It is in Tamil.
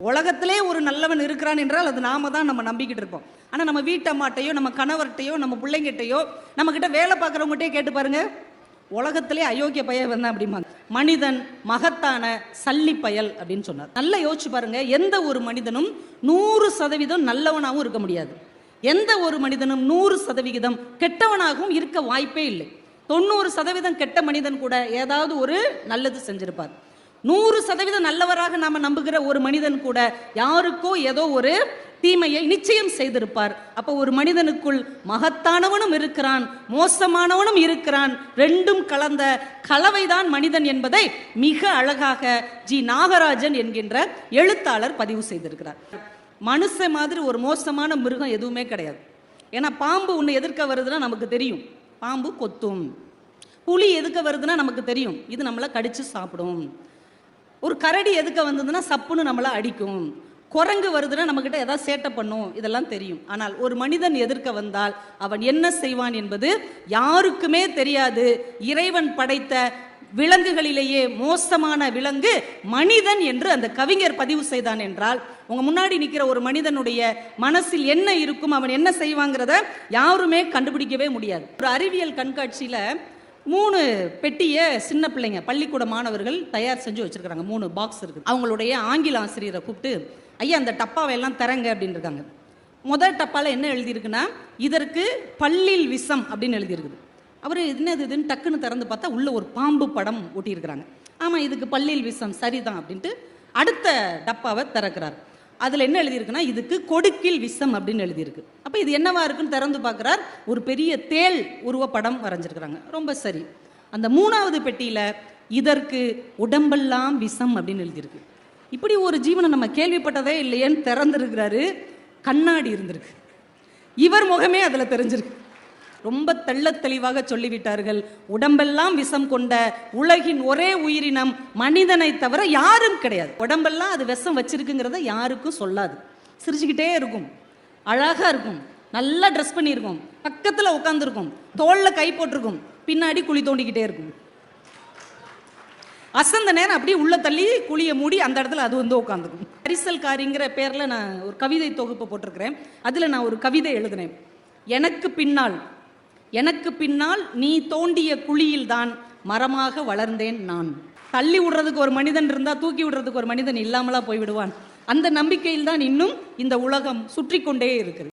உலகத்திலே ஒரு நல்லவன் இருக்கிறான் என்றால் அது நாம தான் நம்ம நம்பிக்கிட்டு இருப்போம். ஆனால் நம்ம வீட்டம்மாட்டையோ நம்ம கணவர்கிட்டையோ நம்ம பிள்ளைங்கிட்டையோ நம்மக்கிட்ட வேலை பார்க்குறவங்ககிட்டே கேட்டு பாருங்க, உலகத்திலே அயோக்கிய பயல் வந்தான் அப்படிம்பாங்க. மனிதன் மகத்தான சல்லி பயல் அப்படின்னு சொன்னார். நல்லா யோசிச்சு பாருங்க, எந்த ஒரு மனிதனும் 100% நல்லவனாகவும் இருக்க முடியாது. எந்த ஒரு மனிதனும் 100% கெட்டவனாகவும் இருக்க வாய்ப்பே இல்லை. 90% கெட்ட மனிதன் கூட ஏதாவது ஒரு நல்லது செஞ்சிருப்பார். 100% நல்லவராக நாம நம்புகிற ஒரு மனிதன் கூட யாருக்கோ ஏதோ ஒரு தீமையை நிச்சயம் செய்திருப்பார். அப்போ ஒரு மனிதனுக்குள் மகத்தானவனும் இருக்கிறான், மோசமானவனும் இருக்கிறான். ரெண்டும் கலந்த கலவைதான் மனிதன் என்பதை மிக அழகாக ஜி. நாகராஜன் என்கின்ற எழுத்தாளர் பதிவு செய்திருக்கிறார். மனுஷ மாதிரி ஒரு மோசமான மிருகம் எதுவுமே கிடையாது. ஏன்னா பாம்பு ஒன்று எதிர்க்க வருதுன்னா நமக்கு தெரியும், பாம்பு கொத்தும். புலி எதுக்க வருதுன்னா நமக்கு தெரியும், இது நம்மளை கடிச்சு சாப்பிடும். ஒரு கரடி எதுக்க வந்ததுன்னா சப்புன்னு நம்மளை அடிக்கும். குரங்கு வருதுன்னா நம்மக்கிட்ட ஏதாவது சேட்டை பண்ணும், இதெல்லாம் தெரியும். ஆனால் ஒரு மனிதன் எதிர்க்க வந்தால் அவன் என்ன செய்வான் என்பது யாருக்குமே தெரியாது. இறைவன் படைத்த விலங்குகளிலேயே மோசமான விலங்கு மனிதன் என்று அந்த கவிஞர் பதிவு செய்தான் என்றால், உங்க முன்னாடி நிற்கிற ஒரு மனிதனுடைய மனசில் என்ன இருக்கும், அவன் என்ன செய்வாங்கிறத யாருமே கண்டுபிடிக்கவே முடியாது. ஒரு அறிவியல் கண்காட்சியில 3 பெட்டியை சின்ன பிள்ளைங்க பள்ளிக்கூட மாணவர்கள் தயார் செஞ்சு வச்சிருக்காங்க. 3 பாக்ஸ் இருக்கு. அவங்களுடைய ஆங்கில ஆசிரியரை கூப்பிட்டு, ஐயா அந்த டப்பாவை எல்லாம் தரங்க அப்படின்னு இருக்காங்க. முதல் டப்பால என்ன எழுதியிருக்குன்னா, இதற்கு பல்லில் விஷம் அப்படின்னு எழுதியிருக்குது. அவர் என்னது இதுன்னு டக்குன்னு திறந்து பார்த்தா உள்ள ஒரு பாம்பு படம் ஒட்டியிருக்கிறாங்க. ஆமாம், இதுக்கு பல்லில் விஷம் சரிதான் அப்படின்ட்டு அடுத்த டப்பாவை திறக்கிறார். அதில் என்ன எழுதியிருக்குன்னா, இதுக்கு கொடுக்கில் விஷம் அப்படின்னு எழுதியிருக்கு. அப்போ இது என்னவா இருக்குன்னு திறந்து பார்க்குறார். ஒரு பெரிய தேள் உருவப்படம் வரைஞ்சிருக்கிறாங்க. ரொம்ப சரி. அந்த 3வது பெட்டியில் இதற்கு உடம்பெல்லாம் விஷம் அப்படின்னு எழுதியிருக்கு. இப்படி ஒரு ஜீவனை நம்ம கேள்விப்பட்டதே இல்லையேன்னு திறந்துருக்கிறாரு. கண்ணாடி இருந்திருக்கு. இவர் முகமே அதில் தெரிஞ்சிருக்கு. ரொம்ப தெள்ள தெளிவாக சொல்லிவிட்டார்கள், உடம்பெல்லாம் விஷம் கொண்ட உலகின் ஒரே உயிரினம் மனிதனை தவிர யாரும் கிடையாது. உடம்பெல்லாம் அது விஷம் வச்சிருக்குங்கிறத யாருக்கும் சொல்லாது. சிரிச்சுக்கிட்டே இருக்கும், அழகா இருக்கும், நல்லா ட்ரெஸ் பண்ணியிருக்கும், பக்கத்தில் உட்காந்துருக்கும், தோளில் கை போட்டிருக்கும், பின்னாடி குழி தோண்டிக்கிட்டே இருக்கும். அசந்த நேரம் அப்படியே உள்ள தள்ளி குழியை மூடி அந்த இடத்துல அது வந்து உட்காந்துக்கும். பரிசல்காரிங்கிற பேரில் நான் ஒரு கவிதை தொகுப்பு போட்டிருக்கிறேன். அதில் நான் ஒரு கவிதை எழுதினேன். எனக்கு பின்னால் நீ தோண்டிய குழியில்தான் மரமாக வளர்ந்தேன் நான். தள்ளி விடுறதுக்கு ஒரு மனிதன் இருந்தா தூக்கி விடுறதுக்கு ஒரு மனிதன் இல்லாமலா போய்விடுவான். அந்த நம்பிக்கையில் தான் இன்னும் இந்த உலகம் சுற்றி கொண்டே இருக்குது.